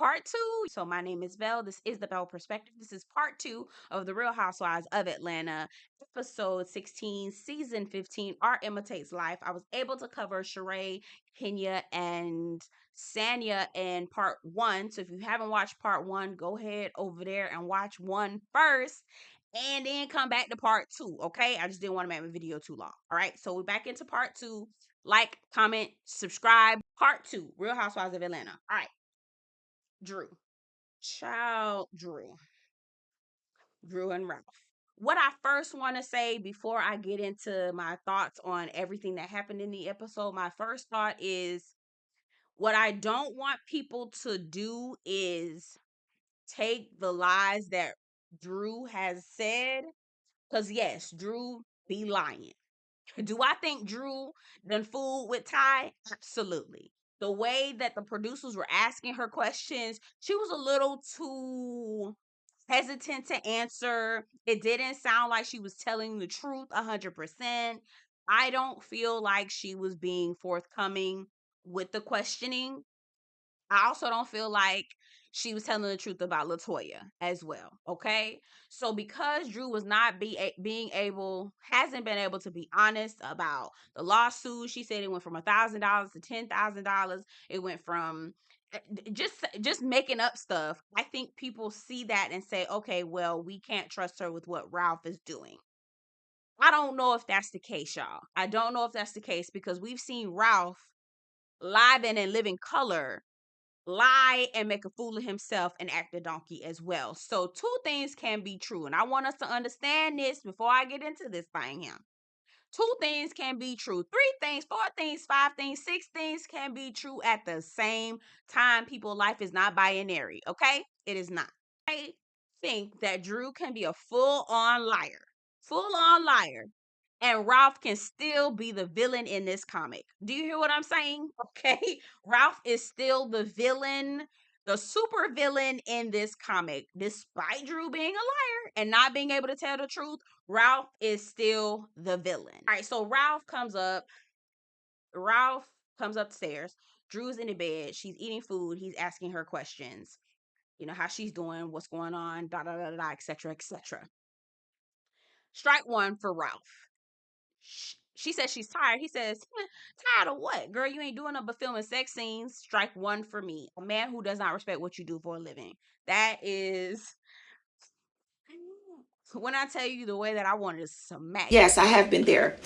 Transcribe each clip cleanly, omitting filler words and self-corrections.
part two. So my name is Belle. This is the Belle Perspective. This is part two of the Real Housewives of Atlanta, episode 16, season 15, Art Imitates Life. I was able to cover Sheree, Kenya, and Sanya in part one. So if you haven't watched part one, go ahead over there and watch one first. And then come back to part two. Okay. I just didn't want to make my video too long. All right. So we're back into part two. Like, comment, subscribe. Part two, Real Housewives of Atlanta. All right. Drew. Child Drew. Drew and Ralph. What I first want to say before I get into my thoughts on everything that happened in the episode, my first thought is what I don't want people to do is take the lies that Drew has said. Because, yes, Drew be lying. Do I think Drew done fooled with Ty? Absolutely. The way that the producers were asking her questions, she was a little too hesitant to answer. It didn't sound like she was telling the truth 100%. I don't feel like she was being forthcoming with the questioning. I also don't feel like she was telling the truth about LaToya as well. Okay. So because Drew was not being able, hasn't been able to be honest about the lawsuit, she said it went from $1,000 to $10,000. It went from just making up stuff. I think people see that and say, okay, well, we can't trust her with what Ralph is doing. I don't know if that's the case, y'all. I don't know if that's the case because we've seen Ralph live and in living color lie and make a fool of himself and act a donkey as well. So two things can be true. And I want us to understand this before I get into this thing here. Two things can be true. Three things, four things, five things, six things can be true at the same time. People, life is not binary, okay? It is not. I think that Drew can be a full-on liar, and Ralph can still be the villain in this comic. Do you hear what I'm saying? Okay. Ralph is still the villain, the super villain in this comic. Despite Drew being a liar and not being able to tell the truth, Ralph is still the villain. All right. So Ralph comes up. Ralph comes upstairs. Drew's in the bed. She's eating food. He's asking her questions. You know, how she's doing, what's going on, da da da da, etc., etc. Strike one for Ralph. She says she's tired. He says, tired of what? Girl, you ain't doing nothing but filming sex scenes. Strike one for me. A man who does not respect what you do for a living. That is when I tell you the way that I wanted to smack. Yes, I have been there.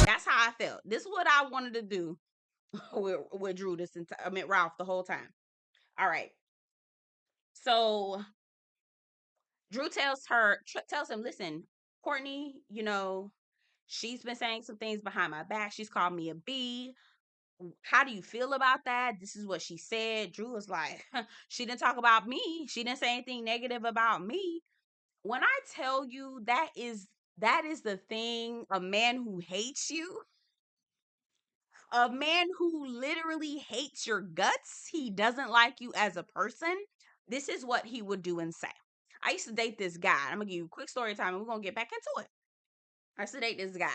That's how I felt. This is what I wanted to do with Drew Ralph the whole time. All right. So Drew tells him, listen, Courtney, you know, she's been saying some things behind my back. She's called me a B. How do you feel about that? This is what she said. Drew was like, she didn't talk about me. She didn't say anything negative about me. When I tell you that is the thing, a man who hates you, a man who literally hates your guts, he doesn't like you as a person. This is what he would do and say. I used to date this guy. I'm gonna give you a quick story time and we're gonna get back into it. I used to date this guy.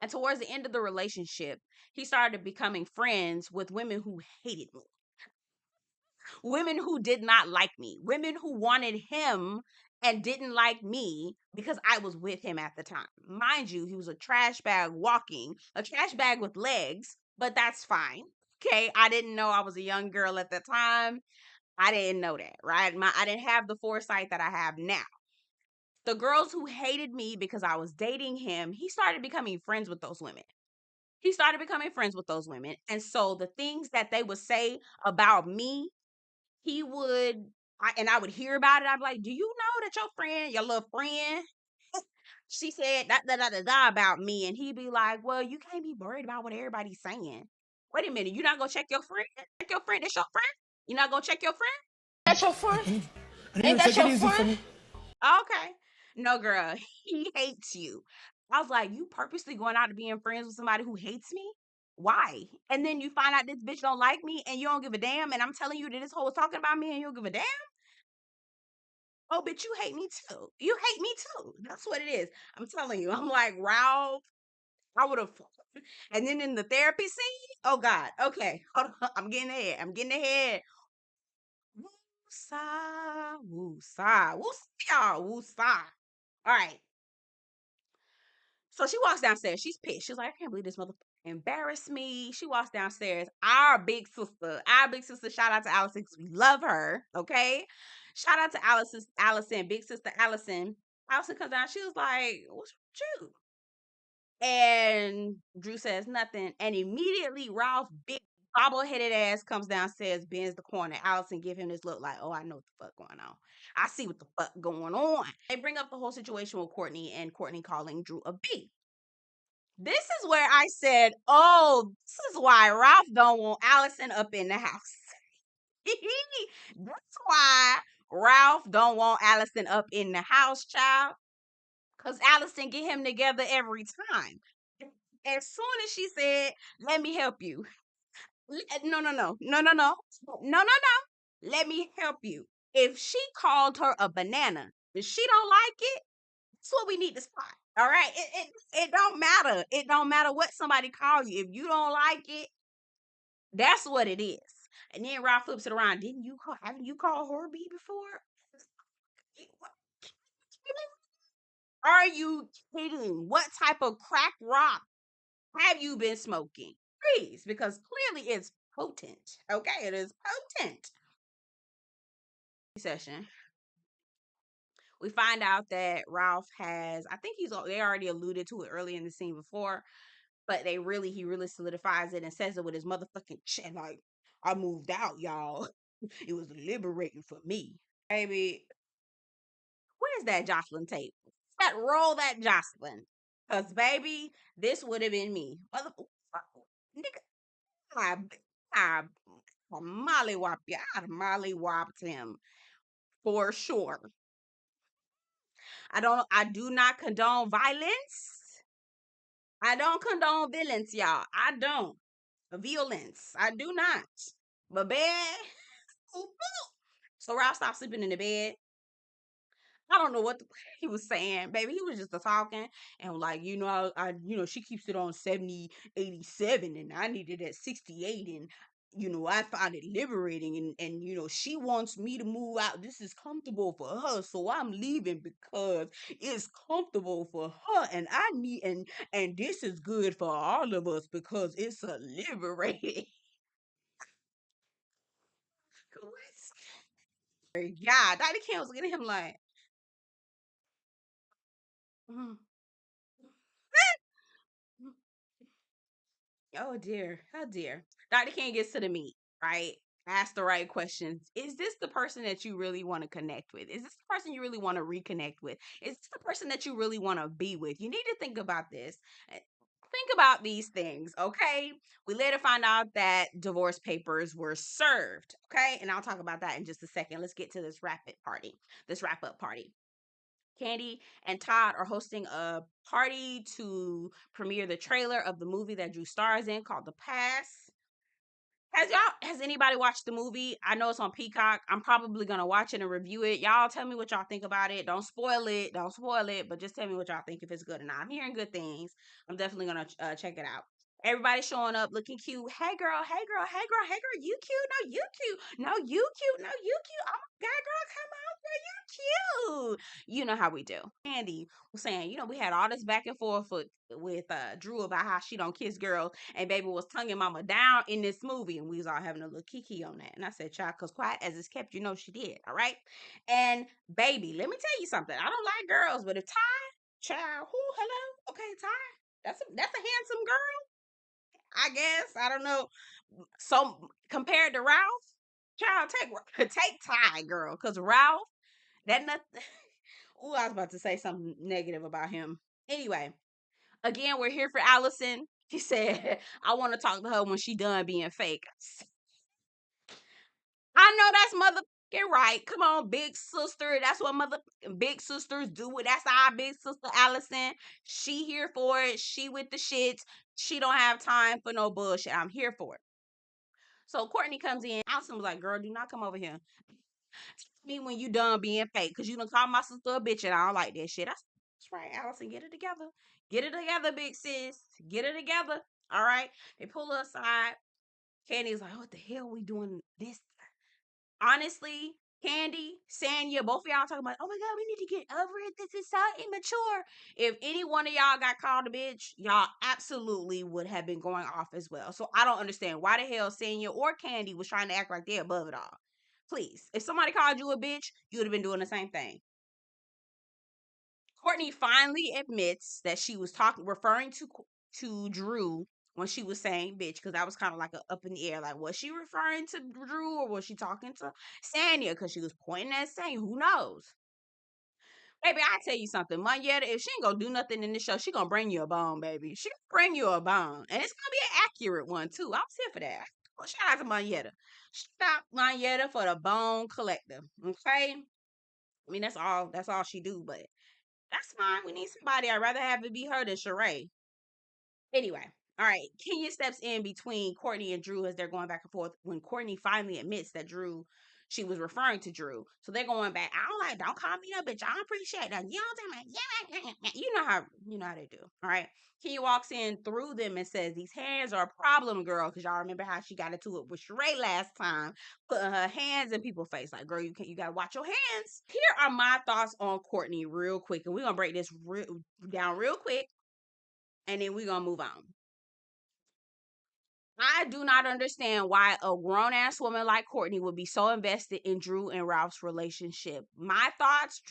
And towards the end of the relationship, he started becoming friends with women who hated me, women who did not like me, women who wanted him and didn't like me because I was with him at the time. Mind you, he was a trash bag a trash bag with legs, but that's fine. Okay. I didn't know. I was a young girl at the time. I didn't know that, right? I didn't have the foresight that I have now. The girls who hated me because I was dating him, he started becoming friends with those women. He started becoming friends with those women. And so the things that they would say about me, I would hear about it. I'd be like, do you know that your little friend, she said da about me? And he'd be like, well, you can't be worried about what everybody's saying. Wait a minute. You're not going to check your friend? Check your friend. That's your friend? You're not going to check your friend? That's your friend? Ain't that your friend? Okay. No, girl, he hates you. I was like, you purposely going out to being friends with somebody who hates me? Why? And then you find out this bitch don't like me and you don't give a damn. And I'm telling you that this hoe is talking about me and you don't give a damn. Oh, bitch, you hate me too. You hate me too. That's what it is. I'm telling you. I'm like, Ralph, I would have And then in the therapy scene, oh God, okay, hold on, I'm getting ahead. I'm getting ahead. Woo-sa, woo-sa, woo-sa, y'all, woo-sa. All right. So she walks downstairs. She's pissed. She's like, I can't believe this motherfucker embarrassed me. She walks downstairs. Our big sister, shout out to Allison because we love her. Okay. Shout out to Allison, big sister Allison. Allison comes down. She was like, what's with you? And Drew says nothing. And immediately Ralph, big bobble-headed ass, comes downstairs, bends the corner. Allison give him this look like, oh, I know what the fuck going on. I see what the fuck going on. They bring up the whole situation with Courtney and Courtney calling Drew a B. This is where I said, oh, this is why Ralph don't want Allison up in the house. That's why Ralph don't want Allison up in the house, child. Because Allison get him together every time. As soon as she said, let me help you. No, no, no. No, no, no. No, no, no. Let me help you. If she called her a banana, if she don't like it, that's what we need to spot. All right. It don't matter. It don't matter what somebody calls you. If you don't like it, that's what it is. And then Ralph flips it around. Haven't you called her B before? Are you kidding? What type of crack rock have you been smoking? Please, because clearly it's potent. Okay, it is potent. Session. We find out that Ralph has, I think they already alluded to it early in the scene before, but he really solidifies it and says it with his motherfucking chin, like, I moved out, y'all. It was liberating for me. Baby, where's that Jocelyn tape? Roll that Jocelyn. Cause baby, this would have been me. Nigga, I, I, I mollywop you. I'd mollywopped him for sure. I do not condone violence. I don't condone violence, y'all. I don't. Violence. I do not. But bed. So Ralph stopped sleeping in the bed. I don't know what he was saying, baby. He was just talking and like, she keeps it on 70, 87, and I need it at 68, and I find it liberating, and she wants me to move out. This is comfortable for her, so I'm leaving because it's comfortable for her, and I need and this is good for all of us because it's a liberating. Yeah, Dr. Kim was looking at him like, "Mm, mm, oh dear, oh dear." Dr. King gets to the meat, right? Ask the right questions. Is this the person that you really want to connect with? Is this the person you really want to reconnect with? Is this the person that you really want to be with? You need to think about this. Think about these things, okay? We later find out that divorce papers were served, okay? And I'll talk about that in just a second. Let's get to this wrap up party. Kandi and Todd are hosting a party to premiere the trailer of the movie that Drew stars in called The Pass. Has anybody watched the movie? I know it's on Peacock. I'm probably gonna watch it and review it. Y'all tell me what y'all think about it. Don't spoil it. Don't spoil it, but just tell me what y'all think if it's good or not. I'm hearing good things. I'm definitely gonna check it out. Everybody showing up looking cute. Hey girl, hey girl, hey girl, hey girl, you cute? No, you cute. No, you cute. No, you cute. Oh my god, girl, come on, girl, you cute. You know how we do. Andy was saying, we had all this back and forth with Drew about how she don't kiss girls, and baby was tonguing mama down in this movie, and we was all having a little kiki on that. And I said, child, cause quiet as it's kept, she did. All right. And baby, let me tell you something. I don't like girls, but if Ty, child, who, hello, okay, Ty, that's a handsome girl, I guess. I don't know. So compared to Ralph, child, take Ty, girl, cause Ralph, that nothing. Ooh, I was about to say something negative about him. Anyway, again, we're here for Allison. She said, I want to talk to her when she done being fake. I know that's motherfucking right. Come on, big sister. That's what big sisters do. That's our big sister, Allison. She here for it. She with the shits. She don't have time for no bullshit. I'm here for it. So Courtney comes in. Allison was like, girl, do not come over here. Tell me when you done being fake. Because you done call my sister a bitch and I don't like that shit. That's right, Allison. Get it together. Get it together, big sis. Get it together. All right. They pull her aside. Candy's like, what the hell we doing this? Honestly, Kandi, Sanya, both of y'all talking about, oh my God, we need to get over it. This is so immature. If any one of y'all got called a bitch, y'all absolutely would have been going off as well. So I don't understand why the hell Sanya or Kandi was trying to act like they're above it all. Please, if somebody called you a bitch, you would have been doing the same thing. Courtney finally admits that she was referring to Drew when she was saying bitch, because that was kind of like a up in the air. Like, was she referring to Drew or was she talking to Sanya? Because she was pointing at Sanya. Who knows? Baby, I tell you something. Monyetta, if she ain't gonna do nothing in this show, she gonna bring you a bone, baby. She gonna bring you a bone. And it's gonna be an accurate one, too. I was here for that. Well, shout out to Monyetta. Shout out Monyetta for the bone collector. Okay? I mean, that's all she do, but that's fine. We need somebody. I'd rather have it be her than Sheree. Anyway, all right. Kenya steps in between Courtney and Drew as they're going back and forth when Courtney finally admits that she was referring to Drew. So they're going back. I don't like, don't call me a bitch. I don't appreciate that. You know what I'm saying? Yeah. You know how they do. All right. Kenya walks in through them and says, these hands are a problem, girl. Because y'all remember how she got into it with Sheree last time, putting her hands in people's face. Like, girl, you gotta watch your hands. Here are my thoughts on Courtney real quick. And we're gonna break this down real quick. And then we're gonna move on. I do not understand why a grown ass woman like Courtney would be so invested in Drew and Ralph's relationship. My thoughts,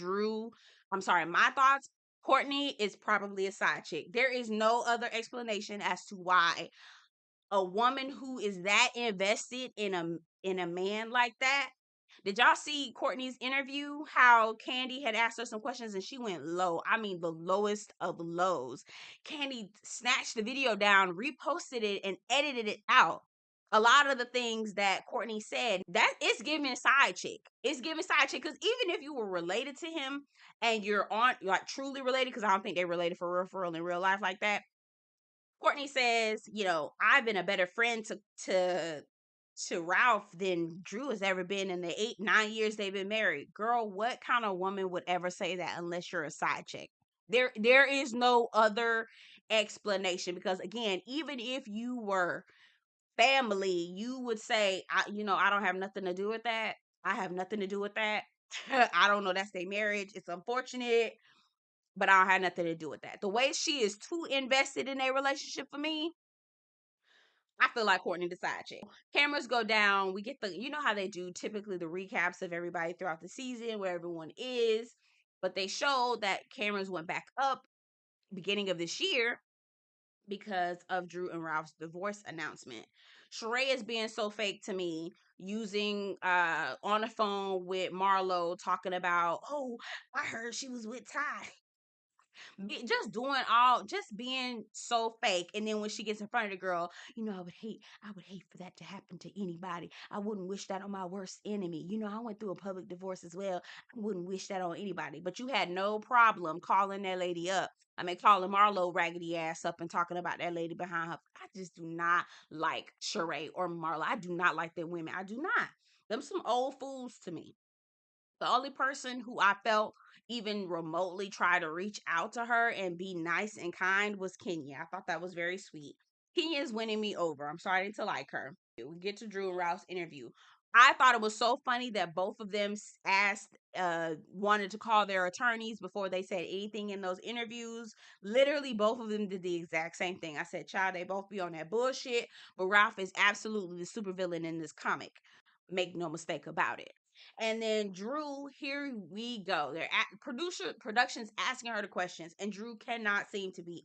Courtney is probably a side chick. There is no other explanation as to why a woman who is that invested in a man like that. Did y'all see Courtney's interview? How Kandi had asked her some questions and she went low. I mean, the lowest of lows. Kandi snatched the video down, reposted it, and edited it out. A lot of the things that Courtney said, that it's giving side chick. It's giving side chick because even if you were related to him and you're on like truly related, because I don't think they're related for real in real life like that. Courtney says, I've been a better friend to Ralph than Drew has ever been in the 8-9 years they've been married. Girl, what kind of woman would ever say that unless you're a side chick? There is no other explanation because again, even if you were family, you would say, I don't have nothing to do with that. I have nothing to do with that. I don't know. That's their marriage. It's unfortunate, but I don't have nothing to do with that. The way she is too invested in a relationship for me, I feel like Courtney the side chick. Cameras go down. We get how they do typically the recaps of everybody throughout the season, where everyone is. But they show that cameras went back up beginning of this year because of Drew and Ralph's divorce announcement. Sheree is being so fake to me, using on the phone with Marlo talking about, oh, I heard she was with Ty. Just being so fake. And then when she gets in front of the girl, I would hate for that to happen to anybody. I wouldn't wish that on my worst enemy. I went through a public divorce as well. I wouldn't wish that on anybody. But you had no problem calling that lady up. I mean, calling Marlo raggedy ass up and talking about that lady behind her. I just do not like Sheree or Marlo. I do not like them women. I do not. Them some old fools to me. The only person who I felt even remotely try to reach out to her and be nice and kind was Kenya. I thought that was very sweet. Kenya is winning me over. I'm starting to like her. We get to Drew and Ralph's interview. I thought it was so funny that both of them wanted to call their attorneys before they said anything in those interviews. Literally, both of them did the exact same thing. I said, child, they both be on that bullshit, but Ralph is absolutely the supervillain in this comic. Make no mistake about it. And then Drew, here we go. They're at production's asking her the questions, and Drew cannot seem to be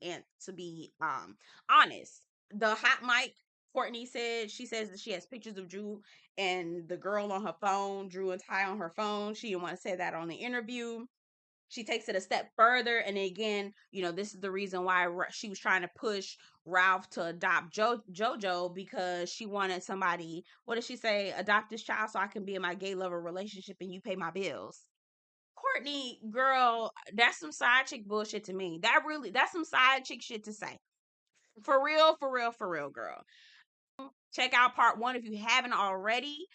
honest. The hot mic, Courtney says that she has pictures of Drew and the girl on her phone, Drew and Ty on her phone. She didn't want to say that on the interview. She takes it a step further, and again, this is the reason why she was trying to push Ralph to adopt JoJo, because she wanted somebody. What did she say? Adopt this child so I can be in my gay lover relationship and you pay my bills. Courtney, girl, that's some side chick bullshit to me. That's some side chick shit to say. For real, for real, for real, girl. Check out part 1 if you haven't already.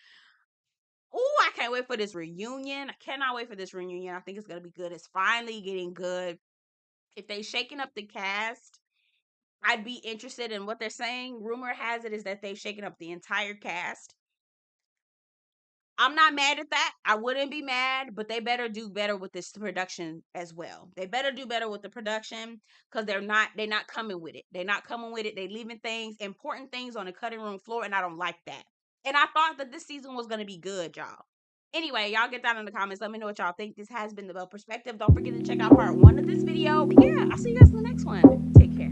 Oh, I can't wait for this reunion. I cannot wait for this reunion. I think it's going to be good. It's finally getting good. If they shaking up the cast, I'd be interested in what they're saying. Rumor has it is that they've shaken up the entire cast. I'm not mad at that. I wouldn't be mad, but they better do better with this production as well. They better do better with the production because they're not coming with it. They're not coming with it. They leaving things, important things on the cutting room floor, and I don't like that. And I thought that this season was gonna be good, y'all. Anyway, y'all get down in the comments. Let me know what y'all think. This has been the Bell Perspective. Don't forget to check out part 1 of this video. But yeah, I'll see you guys in the next one. Take care.